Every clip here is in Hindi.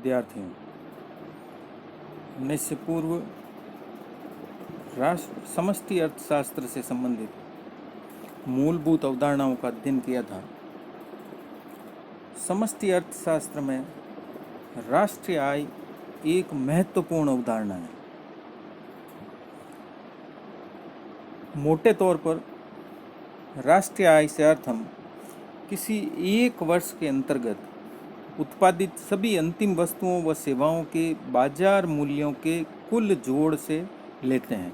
विद्यार्थियों, हमने इससे पूर्व राष्ट्र समष्टि अर्थशास्त्र से संबंधित मूलभूत अवधारणाओं का अध्ययन किया था। समष्टि अर्थशास्त्र में राष्ट्रीय आय एक महत्वपूर्ण अवधारणा है। मोटे तौर पर राष्ट्रीय आय से अर्थ हम किसी एक वर्ष के अंतर्गत उत्पादित सभी अंतिम वस्तुओं व सेवाओं के बाजार मूल्यों के कुल जोड़ से लेते हैं।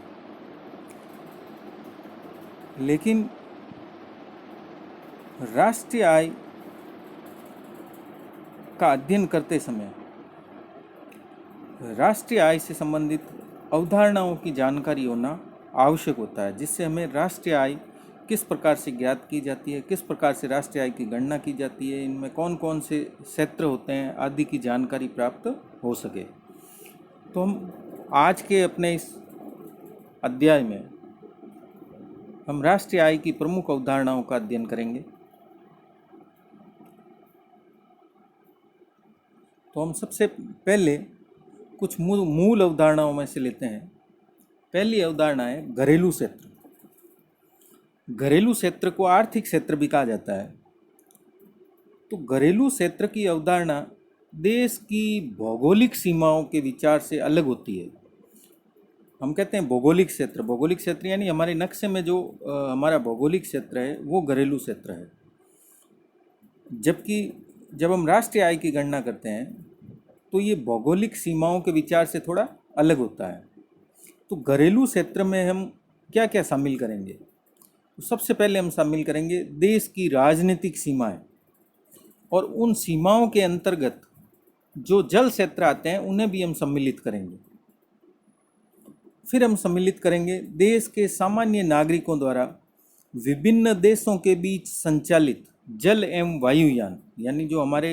लेकिन राष्ट्रीय आय का अध्ययन करते समय राष्ट्रीय आय से संबंधित अवधारणाओं की जानकारी होना आवश्यक होता है, जिससे हमें राष्ट्रीय आय किस प्रकार से ज्ञात की जाती है, किस प्रकार से राष्ट्रीय आय की गणना की जाती है, इनमें कौन कौन से क्षेत्र होते हैं आदि की जानकारी प्राप्त हो सके। तो हम आज के अपने इस अध्याय में हम राष्ट्रीय आय की प्रमुख अवधारणाओं का अध्ययन करेंगे। तो हम सबसे पहले कुछ मूल अवधारणाओं में से लेते हैं। पहली अवधारणा है घरेलू क्षेत्र। घरेलू क्षेत्र को आर्थिक क्षेत्र भी कहा जाता है। तो घरेलू क्षेत्र की अवधारणा देश की भौगोलिक सीमाओं के विचार से अलग होती है। हम कहते हैं भौगोलिक क्षेत्र। भौगोलिक क्षेत्र यानी हमारे नक्शे में जो हमारा भौगोलिक क्षेत्र है वो घरेलू क्षेत्र है। जबकि जब हम राष्ट्रीय आय की गणना करते हैं तो ये भौगोलिक सीमाओं के विचार से थोड़ा अलग होता है। तो घरेलू क्षेत्र में हम क्या क्या शामिल करेंगे? तो सबसे पहले हम शामिल करेंगे देश की राजनीतिक सीमाएं, और उन सीमाओं के अंतर्गत जो जल क्षेत्र आते हैं उन्हें भी हम सम्मिलित करेंगे। फिर हम सम्मिलित करेंगे देश के सामान्य नागरिकों द्वारा विभिन्न देशों के बीच संचालित जल एवं वायुयान, यानी जो हमारे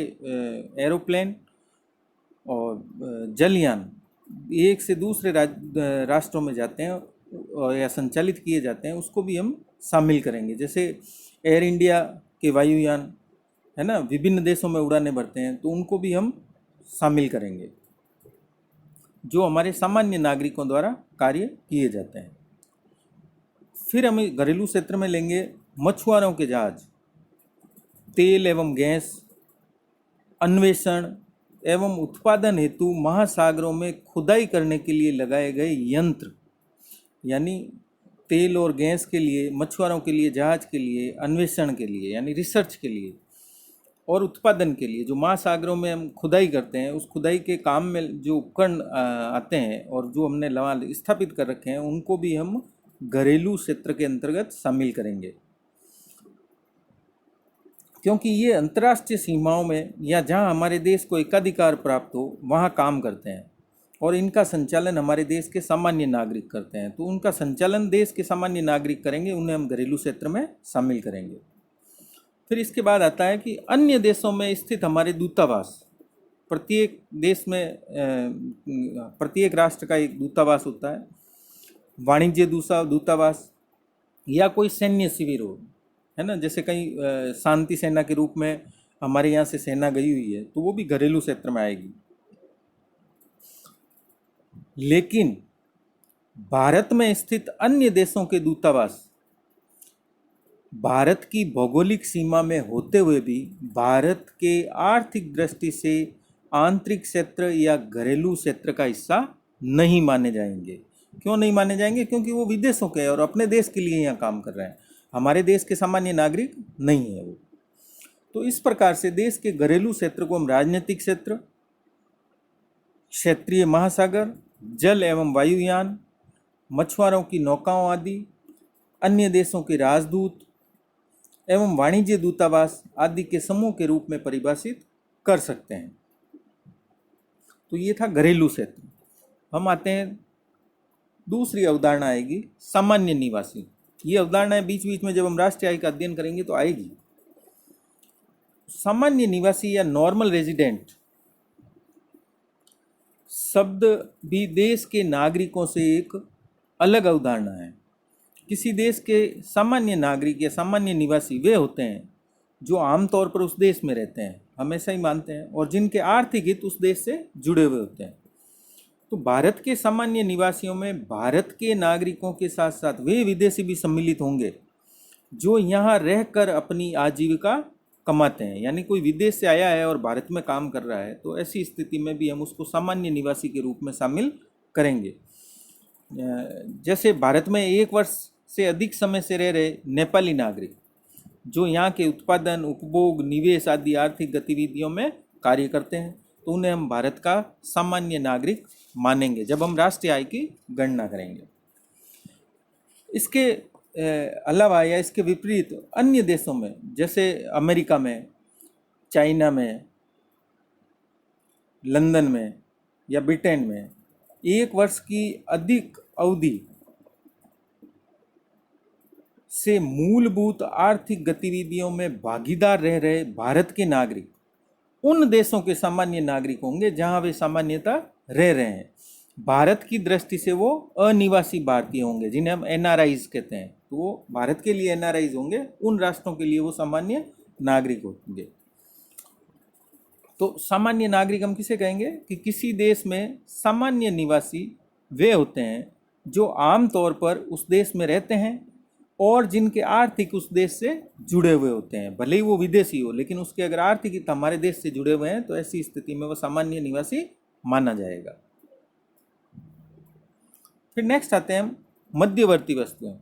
एरोप्लेन और जलयान एक से दूसरे राष्ट्रों में जाते हैं या संचालित किए जाते हैं, उसको भी हम शामिल करेंगे। जैसे एयर इंडिया के वायुयान है ना, विभिन्न देशों में उड़ानें भरते हैं, तो उनको भी हम शामिल करेंगे जो हमारे सामान्य नागरिकों द्वारा कार्य किए जाते हैं। फिर हम घरेलू क्षेत्र में लेंगे मछुआरों के जहाज, तेल एवं गैस, अन्वेषण एवं उत्पादन हेतु महासागरों में खुदाई करने के लिए लगाए गए यंत्र, यानी तेल और गैस के लिए, मछुआरों के लिए, जहाज के लिए, अन्वेषण के लिए यानी रिसर्च के लिए, और उत्पादन के लिए जो महासागरों में हम खुदाई करते हैं, उस खुदाई के काम में जो उपकरण आते हैं और जो हमने लवा स्थापित कर रखे हैं, उनको भी हम घरेलू क्षेत्र के अंतर्गत शामिल करेंगे। क्योंकि ये अंतर्राष्ट्रीय सीमाओं में या जहाँ हमारे देश को एकाधिकार प्राप्त हो वहाँ काम करते हैं, और इनका संचालन हमारे देश के सामान्य नागरिक करते हैं। तो उनका संचालन देश के सामान्य नागरिक करेंगे, उन्हें हम घरेलू क्षेत्र में शामिल करेंगे। फिर इसके बाद आता है कि अन्य देशों में स्थित हमारे दूतावास, प्रत्येक देश में प्रत्येक राष्ट्र का एक दूतावास होता है, वाणिज्य दूतावास या कोई सैन्य शिविर हो, है ना, जैसे कहीं शांति सेना के रूप में हमारे यहाँ से सेना गई हुई है, तो वो भी घरेलू क्षेत्र में आएगी। लेकिन भारत में स्थित अन्य देशों के दूतावास भारत की भौगोलिक सीमा में होते हुए भी भारत के आर्थिक दृष्टि से आंतरिक क्षेत्र या घरेलू क्षेत्र का हिस्सा नहीं माने जाएंगे। क्यों नहीं माने जाएंगे? क्योंकि वो विदेशों के और अपने देश के लिए यहाँ काम कर रहे हैं, हमारे देश के सामान्य नागरिक नहीं है वो। तो इस प्रकार से देश के घरेलू क्षेत्र को हम राजनीतिक क्षेत्र, क्षेत्रीय महासागर, जल एवं वायुयान, मछुआरों की नौकाओं आदि, अन्य देशों के राजदूत एवं वाणिज्य दूतावास आदि के समूह के रूप में परिभाषित कर सकते हैं। तो ये था घरेलू क्षेत्र। हम आते हैं दूसरी अवधारणा आएगी सामान्य निवासी। ये अवधारणाएं बीच बीच में जब हम राष्ट्रीय आय का अध्ययन करेंगे तो आएगी। सामान्य निवासी या नॉर्मल रेजिडेंट शब्द भी देश के नागरिकों से एक अलग अवधारणा है। किसी देश के सामान्य नागरिक या सामान्य निवासी वे होते हैं जो आमतौर पर उस देश में रहते हैं, हमेशा ही मानते हैं, और जिनके आर्थिक हित उस देश से जुड़े हुए होते हैं। तो भारत के सामान्य निवासियों में भारत के नागरिकों के साथ साथ वे विदेशी भी सम्मिलित होंगे जो यहाँ रहकर अपनी आजीविका कमाते हैं। यानी कोई विदेश से आया है और भारत में काम कर रहा है, तो ऐसी स्थिति में भी हम उसको सामान्य निवासी के रूप में शामिल करेंगे। जैसे भारत में 1 वर्ष से अधिक समय से रह रहे नेपाली नागरिक जो यहाँ के उत्पादन, उपभोग, निवेश आदि आर्थिक गतिविधियों में कार्य करते हैं, तो उन्हें हम भारत का सामान्य नागरिक मानेंगे जब हम राष्ट्रीय आय की गणना करेंगे। इसके अलावा या इसके विपरीत अन्य देशों में, जैसे अमेरिका में, चाइना में, लंदन में या ब्रिटेन में 1 वर्ष की अधिक अवधि से मूलभूत आर्थिक गतिविधियों में भागीदार रह रहे भारत के नागरिक उन देशों के सामान्य नागरिक होंगे जहां वे सामान्यतः रह रहे हैं। भारत की दृष्टि से वो अनिवासी भारतीय होंगे जिन्हें हम एनआरआईज कहते हैं। तो वो भारत के लिए एनआरआईज होंगे, उन राष्ट्रों के लिए वो सामान्य नागरिक होंगे। तो सामान्य नागरिक हम किसे कहेंगे कि किसी देश में सामान्य निवासी वे होते हैं जो आमतौर पर उस देश में रहते हैं और जिनके आर्थिक उस देश से जुड़े हुए होते हैं। भले ही वो विदेशी हो, लेकिन उसके अगर आर्थिक हित हमारे देश से जुड़े हुए हैं तो ऐसी स्थिति में वो सामान्य निवासी माना जाएगा। फिर नेक्स्ट आते हैं हम मध्यवर्ती वस्तुएं।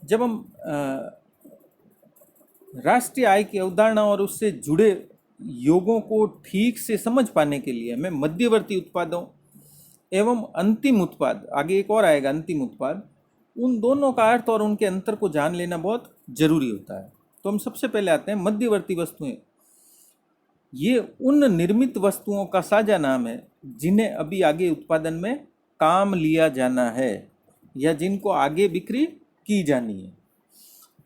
जब हम राष्ट्रीय आय की अवधारणा और उससे जुड़े योगों को ठीक से समझ पाने के लिए हमें मध्यवर्ती उत्पादों एवं अंतिम उत्पाद, आगे एक और आएगा अंतिम उत्पाद, उन दोनों का अर्थ और उनके अंतर को जान लेना बहुत जरूरी होता है। तो हम सबसे पहले आते हैं मध्यवर्ती वस्तुएं। ये उन निर्मित वस्तुओं का साझा नाम है जिन्हें अभी आगे उत्पादन में काम लिया जाना है या जिनको आगे बिक्री की जानी है।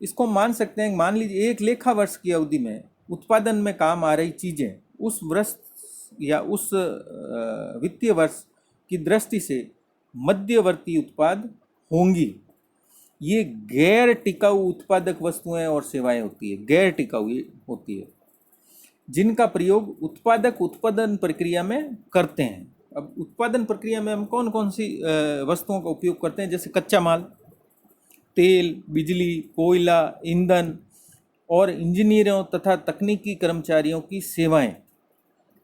इसको मान सकते हैं, मान लीजिए 1 लेखा वर्ष की अवधि में उत्पादन में काम आ रही चीज़ें उस वर्ष या उस वित्तीय वर्ष की दृष्टि से मध्यवर्ती उत्पाद होंगी। ये गैर टिकाऊ उत्पादक वस्तुएं और सेवाएं होती है, गैर टिकाऊ होती है, जिनका प्रयोग उत्पादक उत्पादन प्रक्रिया में करते हैं। अब उत्पादन प्रक्रिया में हम कौन कौन सी वस्तुओं का उपयोग करते हैं, जैसे कच्चा माल, तेल, बिजली, कोयला, ईंधन और इंजीनियरों तथा तकनीकी कर्मचारियों की सेवाएं,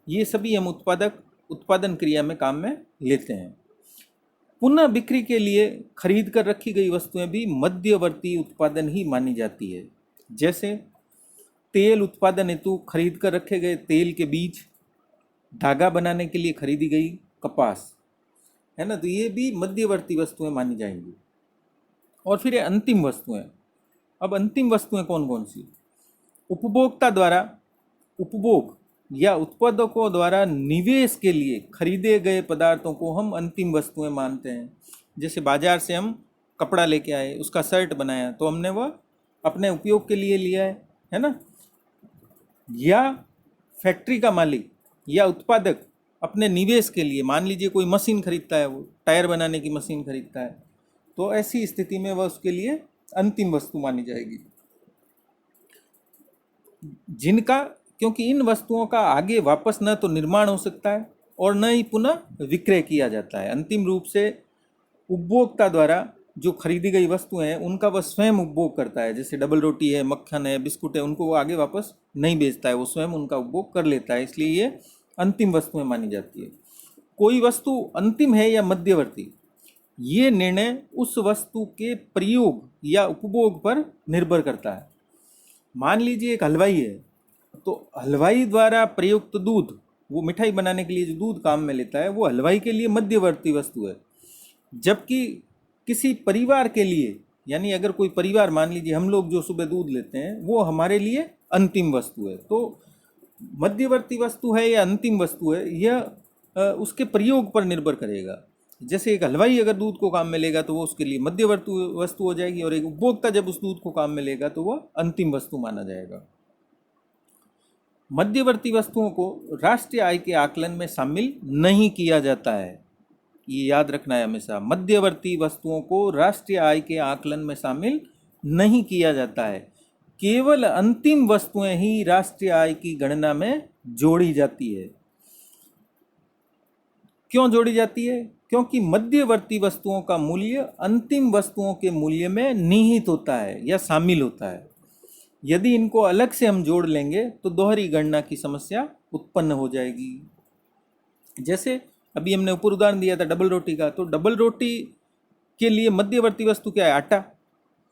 ये सभी हम उत्पादन क्रिया में काम में लेते हैं। पुनः बिक्री के लिए खरीद कर रखी गई वस्तुएं भी मध्यवर्ती उत्पादन ही मानी जाती है। जैसे तेल उत्पादन हेतु खरीद कर रखे गए तेल के बीज, धागा बनाने के लिए खरीदी गई कपास, है ना, तो ये भी मध्यवर्ती वस्तुएं मानी जाएंगी। और फिर अंतिम वस्तुएं। अब अंतिम वस्तुएं कौन कौन सी? उपभोक्ता द्वारा उपभोग या उत्पादकों द्वारा निवेश के लिए खरीदे गए पदार्थों को हम अंतिम वस्तुएं मानते हैं। जैसे बाजार से हम कपड़ा लेके आए, उसका शर्ट बनाया, तो हमने वह अपने उपयोग के लिए लिया है ना। या फैक्ट्री का मालिक या उत्पादक अपने निवेश के लिए, मान लीजिए कोई मशीन खरीदता है, वो टायर बनाने की मशीन खरीदता है, तो ऐसी स्थिति में वह उसके लिए अंतिम वस्तु मानी जाएगी। जिनका, क्योंकि इन वस्तुओं का आगे वापस न तो निर्माण हो सकता है और न ही पुनः विक्रय किया जाता है। अंतिम रूप से उपभोक्ता द्वारा जो खरीदी गई वस्तुएं हैं उनका वह स्वयं उपभोग करता है। जैसे डबल रोटी है, मक्खन है, बिस्कुट है, उनको वो आगे वापस नहीं बेचता है, वो स्वयं उनका उपभोग कर लेता है, इसलिए ये अंतिम वस्तुएं मानी जाती है। कोई वस्तु अंतिम है या मध्यवर्ती, ये निर्णय उस वस्तु के प्रयोग या उपभोग पर निर्भर करता है। मान लीजिए एक हलवाई है, तो हलवाई द्वारा प्रयुक्त दूध, वो मिठाई बनाने के लिए जो दूध काम में लेता है, वो हलवाई के लिए मध्यवर्ती वस्तु है। जबकि किसी परिवार के लिए, यानी अगर कोई परिवार, मान लीजिए हम लोग जो सुबह दूध लेते हैं, वो हमारे लिए अंतिम वस्तु है। तो मध्यवर्ती वस्तु है या अंतिम वस्तु है, यह उसके प्रयोग पर निर्भर करेगा। जैसे एक हलवाई अगर दूध को काम में लेगा तो वो उसके लिए मध्यवर्ती वस्तु हो जाएगी, और एक उपभोक्ता जब उस दूध को काम में लेगा तो वह अंतिम वस्तु माना जाएगा। मध्यवर्ती वस्तुओं को राष्ट्रीय आय के आकलन में शामिल नहीं किया जाता है, ये याद रखना है हमेशा। मध्यवर्ती वस्तुओं को राष्ट्रीय आय के आकलन में शामिल नहीं किया जाता है। केवल अंतिम वस्तुएं ही राष्ट्रीय आय की गणना में जोड़ी जाती है। क्यों जोड़ी जाती है? क्योंकि मध्यवर्ती वस्तुओं का मूल्य अंतिम वस्तुओं के मूल्य में निहित होता है या शामिल होता है। यदि इनको अलग से हम जोड़ लेंगे तो दोहरी गणना की समस्या उत्पन्न हो जाएगी। जैसे अभी हमने ऊपर उदाहरण दिया था डबल रोटी का, तो डबल रोटी के लिए मध्यवर्ती वस्तु क्या है? आटा,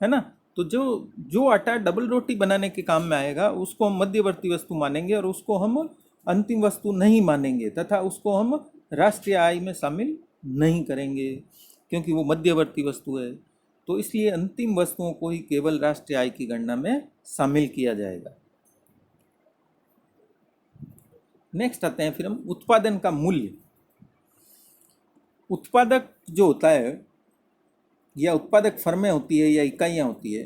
है ना। तो जो जो आटा डबल रोटी बनाने के काम में आएगा उसको हम मध्यवर्ती वस्तु मानेंगे और उसको हम अंतिम वस्तु नहीं मानेंगे तथा उसको हम राष्ट्रीय आय में शामिल नहीं करेंगे क्योंकि वो मध्यवर्ती वस्तु है। तो इसलिए अंतिम वस्तुओं को ही केवल राष्ट्रीय आय की गणना में शामिल किया जाएगा। नेक्स्ट आते हैं फिर हम उत्पादन का मूल्य। उत्पादक जो होता है या उत्पादक फर्में होती है या इकाइयाँ होती है,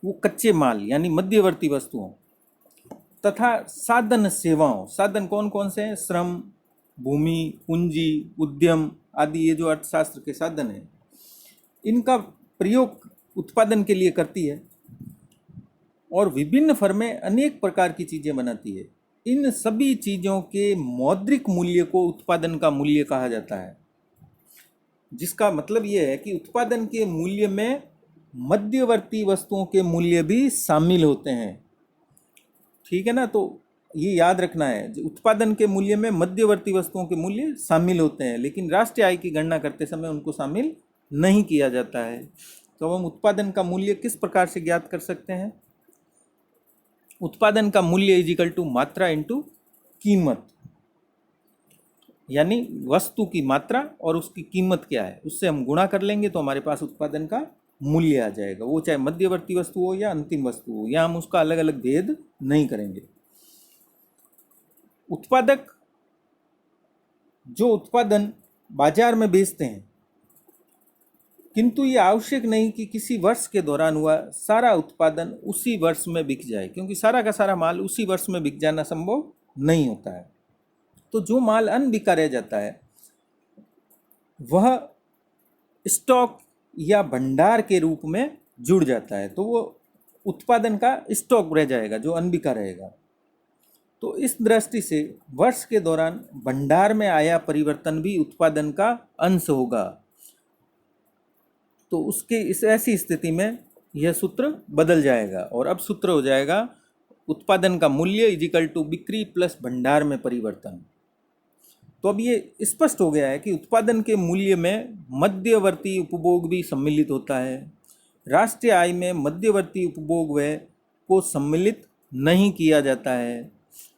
वो कच्चे माल यानी मध्यवर्ती वस्तुओं तथा साधन सेवाओं, साधन कौन कौन से हैं? श्रम, भूमि, पूंजी, उद्यम आदि, ये जो अर्थशास्त्र के साधन हैं, इनका प्रयोग उत्पादन के लिए करती है। और विभिन्न फर्में अनेक प्रकार की चीज़ें बनाती है। इन सभी चीज़ों के मौद्रिक मूल्य को उत्पादन का मूल्य कहा जाता है, जिसका मतलब ये है कि उत्पादन के मूल्य में मध्यवर्ती वस्तुओं के मूल्य भी शामिल होते हैं। ठीक है ना। तो ये याद रखना है, उत्पादन के मूल्य में मध्यवर्ती वस्तुओं के मूल्य शामिल होते हैं, लेकिन राष्ट्रीय आय की गणना करते समय उनको शामिल नहीं किया जाता है। तो हम उत्पादन का मूल्य किस प्रकार से ज्ञात कर सकते हैं? उत्पादन का मूल्य इज इक्वल टू मात्रा इंटू कीमत, यानी वस्तु की मात्रा और उसकी कीमत क्या है उससे हम गुणा कर लेंगे तो हमारे पास उत्पादन का मूल्य आ जाएगा। वो चाहे मध्यवर्ती वस्तु हो या अंतिम वस्तु हो, या हम उसका अलग अलग भेद नहीं करेंगे। उत्पादक जो उत्पादन बाजार में बेचते हैं, किंतु ये आवश्यक नहीं कि किसी वर्ष के दौरान हुआ सारा उत्पादन उसी वर्ष में बिक जाए, क्योंकि सारा का सारा माल उसी वर्ष में बिक जाना संभव नहीं होता है। तो जो माल अनबिका रह जाता है वह स्टॉक या भंडार के रूप में जुड़ जाता है, तो वो उत्पादन का स्टॉक रह जाएगा जो अनबिका रहेगा। तो इस दृष्टि से वर्ष के दौरान भंडार में आया परिवर्तन भी उत्पादन का अंश होगा। तो उसके इस ऐसी स्थिति में यह सूत्र बदल जाएगा और अब सूत्र हो जाएगा उत्पादन का मूल्य इज इक्वल टू बिक्री प्लस भंडार में परिवर्तन। तो अब ये स्पष्ट हो गया है कि उत्पादन के मूल्य में मध्यवर्ती उपभोग भी सम्मिलित होता है। राष्ट्रीय आय में मध्यवर्ती उपभोग व्यय को सम्मिलित नहीं किया जाता है।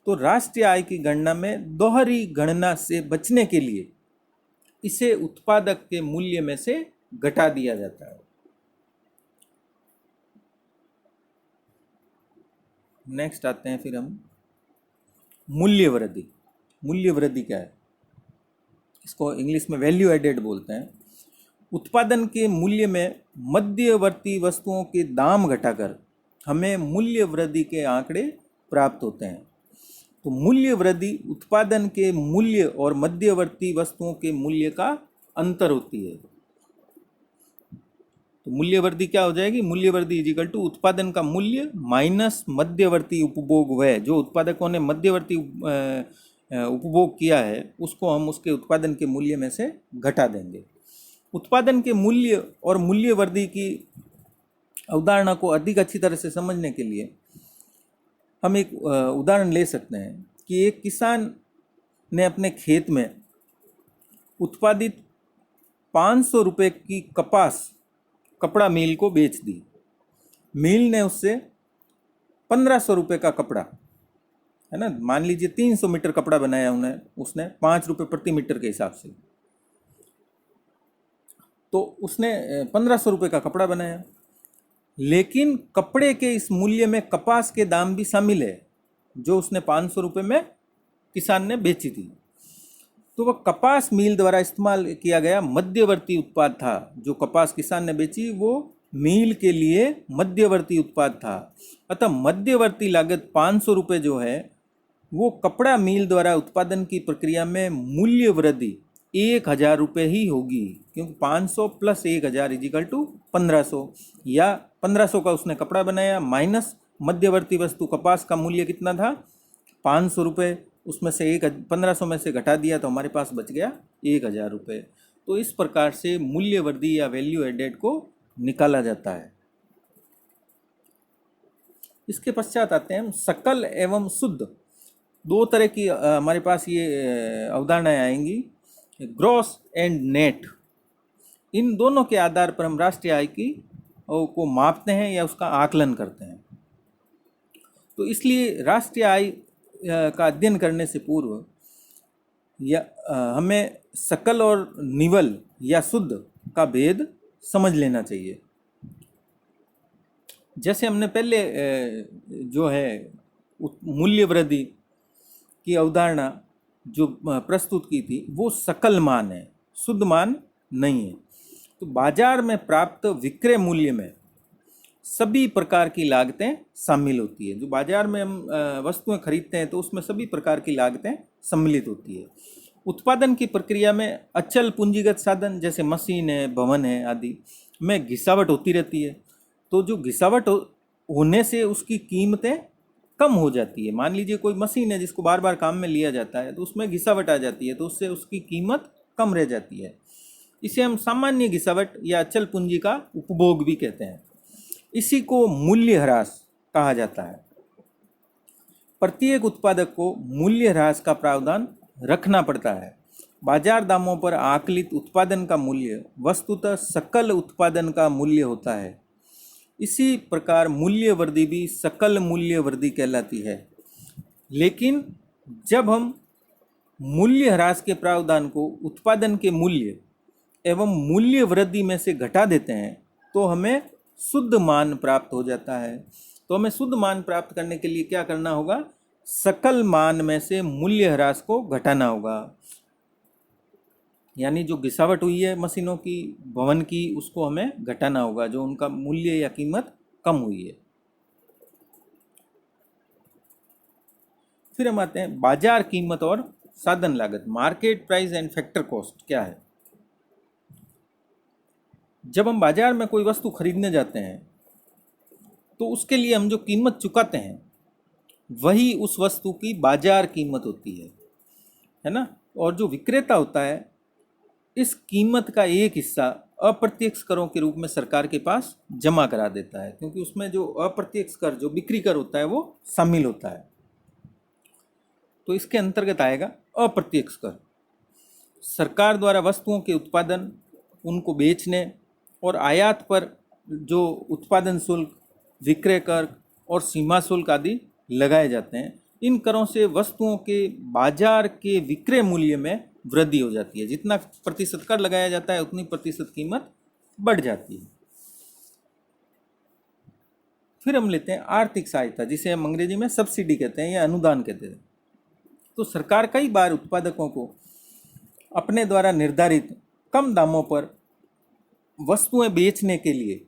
तो राष्ट्रीय आय की गणना में दोहरी गणना से बचने के लिए इसे उत्पादक के मूल्य में से घटा दिया जाता है। नेक्स्ट आते हैं फिर हम मूल्य वृद्धि। मूल्य वृद्धि क्या है? इसको इंग्लिश में वैल्यू एडेड बोलते हैं। उत्पादन के मूल्य में मध्यवर्ती वस्तुओं के दाम घटाकर हमें मूल्य वृद्धि के आंकड़े प्राप्त होते हैं। तो मूल्य वृद्धि उत्पादन के मूल्य और मध्यवर्ती वस्तुओं के मूल्य का अंतर होती है। तो मूल्य वृद्धि क्या हो जाएगी? मूल्य वृद्धि इज इक्वल टू उत्पादन का मूल्य माइनस मध्यवर्ती उपभोग व्यय। जो उत्पादकों ने मध्यवर्ती उपभोग किया है उसको हम उसके उत्पादन के मूल्य में से घटा देंगे। उत्पादन के मूल्य और मूल्य वृद्धि की अवधारणा को अधिक अच्छी तरह से समझने के लिए हम एक उदाहरण ले सकते हैं कि एक किसान ने अपने खेत में उत्पादित 500 रुपये की कपड़ा मिल को बेच दी। मिल ने उससे 1500 रुपये का कपड़ा, है ना, मान लीजिए 300 मीटर कपड़ा बनाया उसने 5 रुपये प्रति मीटर के हिसाब से, तो उसने 1500 रुपये का कपड़ा बनाया। लेकिन कपड़े के इस मूल्य में कपास के दाम भी शामिल है जो उसने 500 रुपये में किसान ने बेची थी। तो वह कपास मिल द्वारा इस्तेमाल किया गया मध्यवर्ती उत्पाद था। जो कपास किसान ने बेची वो मिल के लिए मध्यवर्ती उत्पाद था। अतः मध्यवर्ती लागत 500 रुपये जो है वो कपड़ा मिल द्वारा उत्पादन की प्रक्रिया में मूल्य वृद्धि 1000 रुपये ही होगी, क्योंकि 500 प्लस 1000 इज इक्वल टू 1500, या 1500 का उसने कपड़ा बनाया माइनस मध्यवर्ती वस्तु कपास का मूल्य कितना था, 500 रुपये, उसमें से 1500 में से घटा दिया तो हमारे पास बच गया 1000 रुपये। तो इस प्रकार से मूल्य वर्धी या वैल्यू एडेड को निकाला जाता है। इसके पश्चात आते हैं हम सकल एवं शुद्ध। दो तरह की हमारे पास ये अवधारणाएं आएंगी, ग्रॉस एंड नेट। इन दोनों के आधार पर हम राष्ट्रीय आय की को मापते हैं या उसका आकलन करते हैं। तो इसलिए राष्ट्रीय आय का अध्ययन करने से पूर्व या हमें सकल और निवल या शुद्ध का भेद समझ लेना चाहिए। जैसे हमने पहले जो है मूल्य वृद्धि की अवधारणा जो प्रस्तुत की थी वो सकल मान है, शुद्ध मान नहीं है। तो बाजार में प्राप्त विक्रय मूल्य में सभी प्रकार की लागतें शामिल होती है। जो बाजार में हम वस्तुएं खरीदते हैं तो उसमें सभी प्रकार की लागतें सम्मिलित होती है। उत्पादन की प्रक्रिया में अचल पूंजीगत साधन जैसे मशीन है, भवन है आदि में घिसावट होती रहती है। तो जो घिसावट होने से उसकी कीमतें कम हो जाती है। मान लीजिए कोई मशीन है जिसको बार बार काम में लिया जाता है तो उसमें घिसावट आ जाती है, तो उससे उसकी कीमत कम रह जाती है। इसे हम सामान्य घिसावट या अचल पूंजी का उपभोग भी कहते हैं। इसी को मूल्यह्रास कहा जाता है। प्रत्येक उत्पादक को मूल्यह्रास का प्रावधान रखना पड़ता है। बाजार दामों पर आकलित उत्पादन का मूल्य वस्तुतः सकल उत्पादन का मूल्य होता है। इसी प्रकार मूल्य वृद्धि भी सकल मूल्य वृद्धि कहलाती है। लेकिन जब हम मूल्यह्रास के प्रावधान को उत्पादन के मूल्य एवं मूल्य वृद्धि में से घटा देते हैं तो हमें शुद्ध मान प्राप्त हो जाता है। तो हमें शुद्ध मान प्राप्त करने के लिए क्या करना होगा, सकल मान में से मूल्यह्रास को घटाना होगा। यानी जो गिरावट हुई है मशीनों की, भवन की, उसको हमें घटाना होगा, जो उनका मूल्य या कीमत कम हुई है। फिर हम आते हैं बाजार कीमत और साधन लागत। Market price and factor cost क्या है। जब हम बाजार में कोई वस्तु खरीदने जाते हैं तो उसके लिए हम जो कीमत चुकाते हैं वही उस वस्तु की बाजार कीमत होती है ना। और जो विक्रेता होता है इस कीमत का एक हिस्सा अप्रत्यक्ष करों के रूप में सरकार के पास जमा करा देता है, क्योंकि उसमें जो अप्रत्यक्ष कर, जो बिक्री कर होता है वो शामिल होता है। तो इसके अंतर्गत आएगा अप्रत्यक्ष कर। सरकार द्वारा वस्तुओं के उत्पादन, उनको बेचने और आयात पर जो उत्पादन शुल्क, विक्रय कर और सीमा शुल्क आदि लगाए जाते हैं, इन करों से वस्तुओं के बाजार के विक्रय मूल्य में वृद्धि हो जाती है। जितना प्रतिशत कर लगाया जाता है उतनी प्रतिशत कीमत बढ़ जाती है। फिर हम लेते हैं आर्थिक सहायता, जिसे हम अंग्रेजी में सब्सिडी कहते हैं या अनुदान कहते हैं। तो सरकार कई बार उत्पादकों को अपने द्वारा निर्धारित कम दामों पर वस्तुएं बेचने के लिए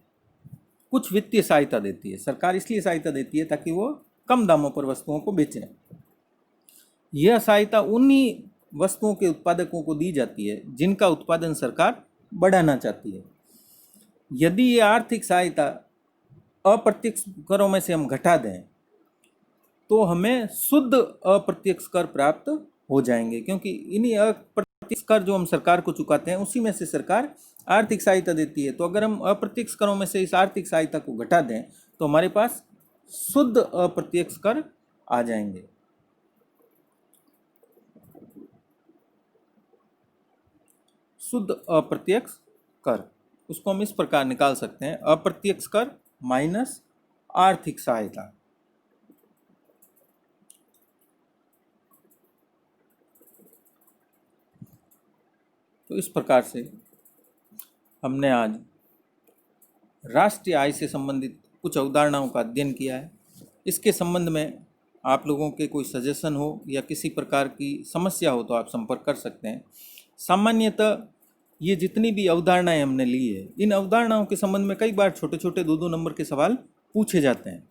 कुछ वित्तीय सहायता देती है। सरकार इसलिए सहायता देती है ताकि वो कम दामों पर वस्तुओं को बेचें। यह सहायता उन्हीं वस्तुओं के उत्पादकों को दी जाती है जिनका उत्पादन सरकार बढ़ाना चाहती है। यदि ये आर्थिक सहायता अप्रत्यक्ष करों में से हम घटा दें तो हमें शुद्ध अप्रत्यक्ष कर प्राप्त हो जाएंगे, क्योंकि इन्हीं अप्रत्यक्ष कर जो हम सरकार को चुकाते हैं उसी में से सरकार आर्थिक सहायता देती है। तो अगर हम अप्रत्यक्ष करों में से इस आर्थिक सहायता को घटा दें तो हमारे पास शुद्ध अप्रत्यक्ष कर आ जाएंगे। शुद्ध अप्रत्यक्ष कर, उसको हम इस प्रकार निकाल सकते हैं, अप्रत्यक्ष कर माइनस आर्थिक सहायता। तो इस प्रकार से हमने आज राष्ट्रीय आय से संबंधित कुछ अवधारणाओं का अध्ययन किया है। इसके संबंध में आप लोगों के कोई सजेशन हो या किसी प्रकार की समस्या हो तो आप संपर्क कर सकते हैं। सामान्यतः ये जितनी भी अवधारणाएं हमने ली है, इन अवधारणाओं के संबंध में कई बार छोटे छोटे 2-2 नंबर के सवाल पूछे जाते हैं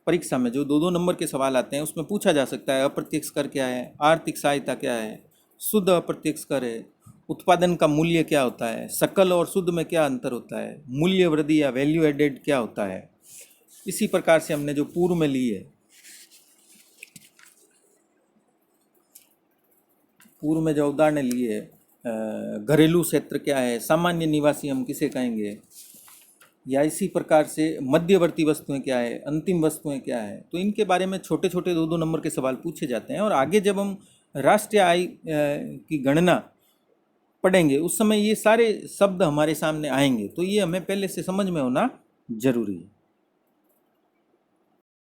परीक्षा में। जो 2-2 नंबर के सवाल आते हैं उसमें पूछा जा सकता है अप्रत्यक्ष कर क्या है, आर्थिक सहायता क्या है, शुद्ध अप्रत्यक्ष कर है, उत्पादन का मूल्य क्या होता है, सकल और शुद्ध में क्या अंतर होता है, मूल्य वृद्धि या वैल्यू एडेड क्या होता है, इसी प्रकार से हमने जो पूर्व में ली है, पूर्व में जो उदाहरण लिए, घरेलू क्षेत्र क्या है, सामान्य निवासी हम किसे कहेंगे, या इसी प्रकार से मध्यवर्ती वस्तुएं क्या है, अंतिम वस्तुएं क्या है, तो इनके बारे में छोटे छोटे 2-2 नंबर के सवाल पूछे जाते हैं। और आगे जब हम राष्ट्रीय आय की गणना पढ़ेंगे उस समय ये सारे शब्द हमारे सामने आएंगे, तो ये हमें पहले से समझ में होना जरूरी है।